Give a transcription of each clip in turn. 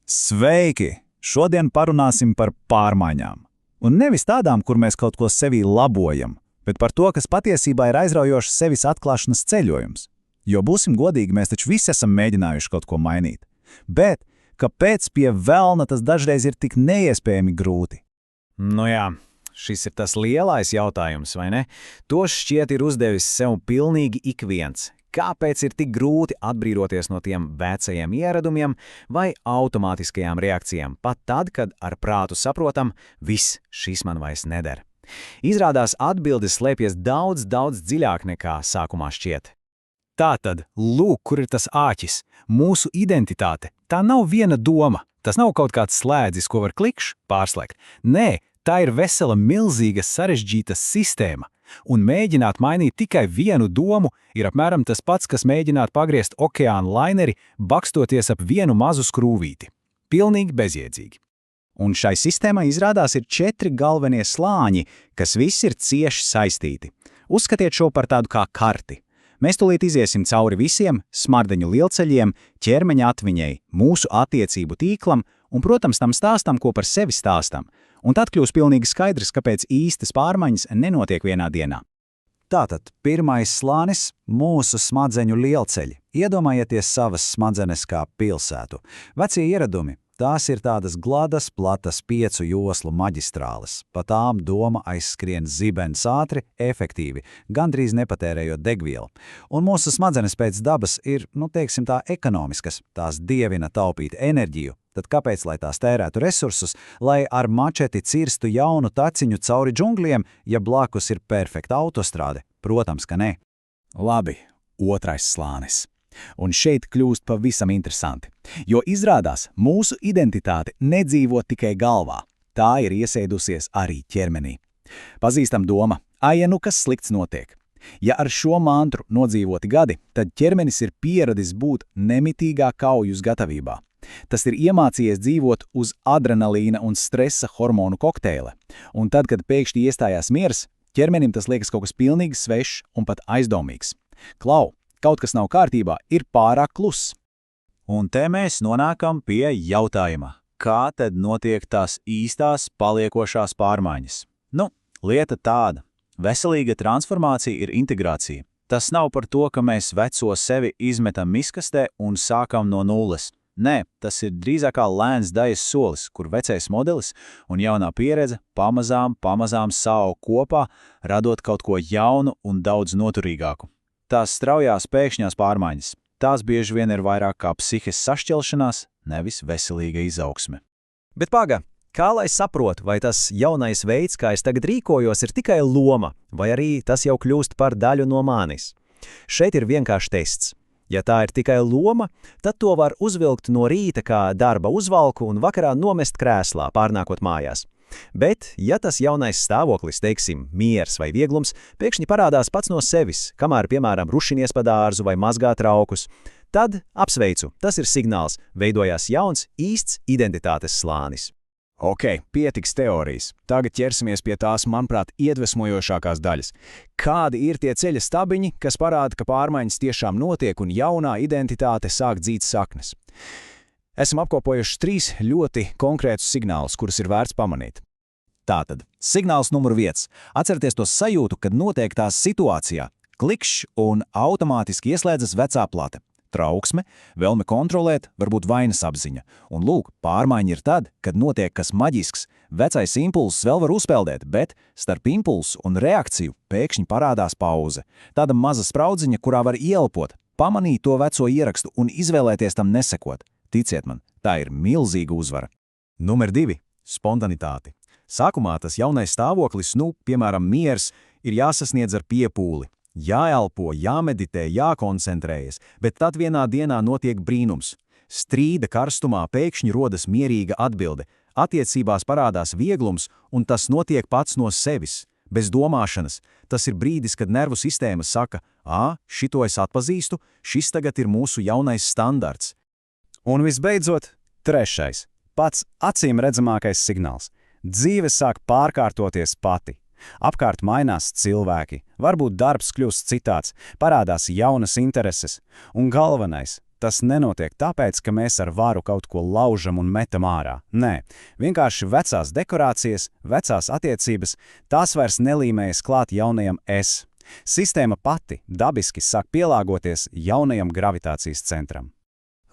Sveiki! Šodien parunāsim par pārmaiņām. Un nevis tādām, kur mēs kaut ko sevī labojam, bet par to, kas patiesībā ir aizraujošs sevis atklāšanas ceļojums. Jo būsim godīgi, mēs taču visi esam mēģinājuši kaut ko mainīt. Bet kāpēc pie velna tas dažreiz ir tik neiespējami grūti? Nu jā, šis ir tas lielais jautājums, vai ne? To šķiet ir uzdevis sev pilnīgi ik viens. Kāpēc ir tik grūti atbrīvoties no tiem vecajiem ieradumiem vai automātiskajām reakcijām, pat tad, kad ar prātu saprotam, viss šis man vairs neder? Izrādās atbildes slēpjas daudz dziļāk nekā sākumā šķiet. Tātad, lūk, kur ir tas āķis. Mūsu identitāte, tā nav viena doma, tas nav kaut kāds slēdzis, ko var klikšķi pārslēgt. Nē, tā ir vesela milzīga sarežģīta sistēma. Un mēģināt mainīt tikai vienu domu ir apmēram tas pats, kas mēģināt pagriezt okeāna laineri, bakstoties ap vienu mazu skrūvīti. Pilnīgi bezjēdzīgi. Un šai sistēmai izrādās ir 4 galvenie slāņi, kas visi ir cieši saistīti. Uzskatiet šo par tādu kā karti. Mēs tūlīt iziesim cauri visiem smardeņu lielceļiem, ķermeņa atmiņai, mūsu attiecību tīklam un, protams, tam stāstam, ko par sevi stāstam. Un tad kļūs pilnīgi skaidrs, kāpēc īstas pārmaiņas nenotiek vienā dienā. Tātad, pirmais slānis – mūsu smadzeņu lielceļi. Iedomājieties savas smadzenes kā pilsētu. Vecie ieradumi – tās ir tādas gladas, platas 5 joslu maģistrāles. Pa tām doma aizskrien zibens ātri, efektīvi, gandrīz nepatērējot degvielu. Un mūsu smadzenes pēc dabas ir, teiksim tā, ekonomiskas. Tās dievina taupīt enerģiju. Tad kāpēc, lai tās tērētu resursus, lai ar mačeti cirstu jaunu taciņu cauri džungļiem, ja blakus ir perfekta autostrāde? Protams, ka nē. Labi, otrais slānis. Un šeit kļūst pavisam interesanti, jo izrādās mūsu identitāte nedzīvo tikai galvā. Tā ir iesēdusies arī ķermenī. Pazīstam doma, nu kas slikts notiek. Ja ar šo mantru nodzīvoti gadi, tad ķermenis ir pieradis būt nemitīgā kaujas gatavībā. Tas ir iemācījies dzīvot uz adrenalīna un stresa hormonu kokteila. Un tad, kad pēkšņi iestājās miers, ķermenim tas liekas kaut kas pilnīgi svešs un pat aizdomīgs. Klau, kaut kas nav kārtībā, ir pārāk kluss. Un te mēs nonākam pie jautājuma. Kā tad notiek tās īstās paliekošās pārmaiņas? Lieta tāda. Veselīga transformācija ir integrācija. Tas nav par to, ka mēs veco sevi izmetam miskastē un sākam no nulles. Nē, tas ir drīzāk kā lēns dajas solis, kur vecais modelis un jaunā pieredze pamazām saug kopā, radot kaut ko jaunu un daudz noturīgāku. Tās straujās pēkšņās pārmaiņas, tās bieži vien ir vairāk kā psihes sašķelšanās, nevis veselīga izaugsme. Bet paga, kā lai saprotu, vai tas jaunais veids, kā es tagad rīkojos, ir tikai loma, vai arī tas jau kļūst par daļu no manis? Šeit ir vienkārši tests. Ja tā ir tikai loma, tad to var uzvilkt no rīta kā darba uzvalku un vakarā nomest krēslā, pārnākot mājās. Bet, ja tas jaunais stāvoklis, teiksim, miers vai vieglums, pēkšņi parādās pats no sevis, kamēr, piemēram, rušinies pa dārzu vai mazgā traukus, tad, apsveicu, tas ir signāls, veidojās jauns, īsts identitātes slānis. Ok, pietiks teorijas. Tagad ķersimies pie tās, manuprāt, iedvesmojošākās daļas. Kādi ir tie ceļa stabiņi, kas parāda, ka pārmaiņas tiešām notiek un jaunā identitāte sāk dzīt saknes? Esam apkopojuši 3 ļoti konkrētus signālus, kurus ir vērts pamanīt. Tātad, signāls numur 1. Atcerieties to sajūtu, kad notiek tās situācijā. Klikšķi un automātiski ieslēdzas vecā plate. Trauksme, vēlme kontrolēt, varbūt vainas apziņa. Un lūk, pārmaiņa ir tad, kad notiek kas maģisks. Vecais impulss vēl var uzpeldēt, bet starp impulsu un reakciju pēkšņi parādās pauze. Tāda maza spraudziņa, kurā var ieelpot, pamanīt to veco ierakstu un izvēlēties tam nesekot. Ticiet man, tā ir milzīga uzvara. Numur 2. Spontanitāte. Sākumā tas jaunais stāvoklis, piemēram, miers, ir jāsasniedz ar piepūli. Jāelpo, jāmeditē, jākoncentrējas, bet tad vienā dienā notiek brīnums. Strīda karstumā pēkšņi rodas mierīga atbilde, attiecībās parādās vieglums, un tas notiek pats no sevis, bez domāšanas. Tas ir brīdis, kad nervu sistēma saka, šito es atpazīstu, šis tagad ir mūsu jaunais standarts. Un visbeidzot, 3. Pats acīm redzamākais signāls. Dzīve sāk pārkārtoties pati. Apkārt mainās cilvēki, varbūt darbs kļūst citāds, parādās jaunas intereses, un galvenais Tas nenotiek tāpēc, ka mēs ar varu kaut ko laužam un metam ārā. Nē, vienkārši vecās dekorācijas, vecās attiecības, tās vairs nelīmējas klāt jaunajam es. Sistēma pati dabiski sāk pielāgoties jaunajam gravitācijas centram.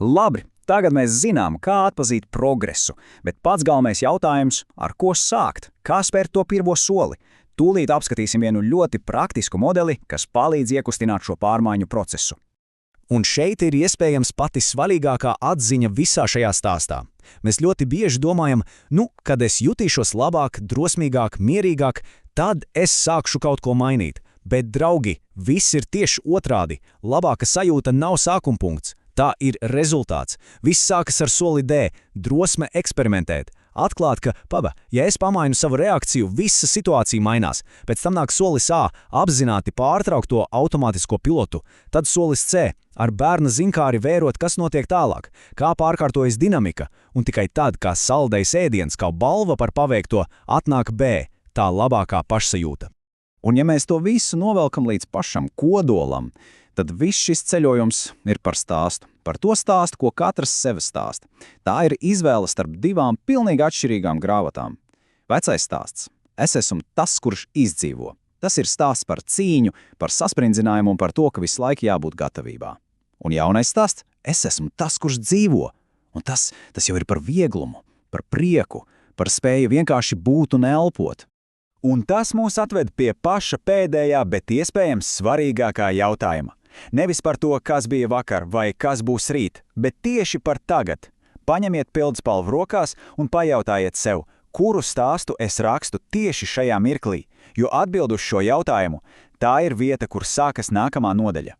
Labi, tagad mēs zinām, kā atpazīt progresu, bet pats galvenais jautājums, ar ko sākt, kā spērt to pirmo soli. Tūlīt apskatīsim vienu ļoti praktisku modeli, kas palīdz iekustināt šo pārmaiņu procesu. Un šeit ir iespējams pati svarīgākā atziņa visā šajā stāstā. Mēs ļoti bieži domājam, kad es jutīšos labāk, drosmīgāk, mierīgāk, tad es sākšu kaut ko mainīt. Bet, draugi, viss ir tieši otrādi. Labāka sajūta nav sākumpunkts. Tā ir rezultāts. Viss sākas ar soli D – drosme eksperimentēt. Atklāt, ka, ja es pamainu savu reakciju, visa situācija mainās. Pēc tam nāk solis A – apzināti pārtraukt to automātisko pilotu. Tad solis C – ar bērna zinkāri vērot, kas notiek tālāk, kā pārkārtojas dinamika. Un tikai tad, kā saldējs ēdiens, kā balva par paveikto, atnāk B – tā labākā pašsajūta. Un ja mēs to visu novelkam līdz pašam kodolam, tad viss šis ceļojums ir par stāstu. Par to stāstu, ko katrs sevi stāsta. Tā ir izvēle starp divām pilnīgi atšķirīgām grāmatām. Vecais stāsts. Es esmu tas, kurš izdzīvo. Tas ir stāsts par cīņu, par sasprindzinājumu un par to, ka visu laiku jābūt gatavībā. Un jaunais stāsts. Es esmu tas, kurš dzīvo. Un tas jau ir par vieglumu, par prieku, par spēju vienkārši būt un elpot. Un tas mūs atved pie paša pēdējā, bet iespējams svarīgākā jautājuma. Nevis par to, kas bija vakar vai kas būs rīt, bet tieši par tagad. Paņemiet pildspalvu rokās un pajautājiet sev, kuru stāstu es rakstu tieši šajā mirklī, jo atbild uz šo jautājumu, tā ir vieta, kur sākas nākamā nodaļa.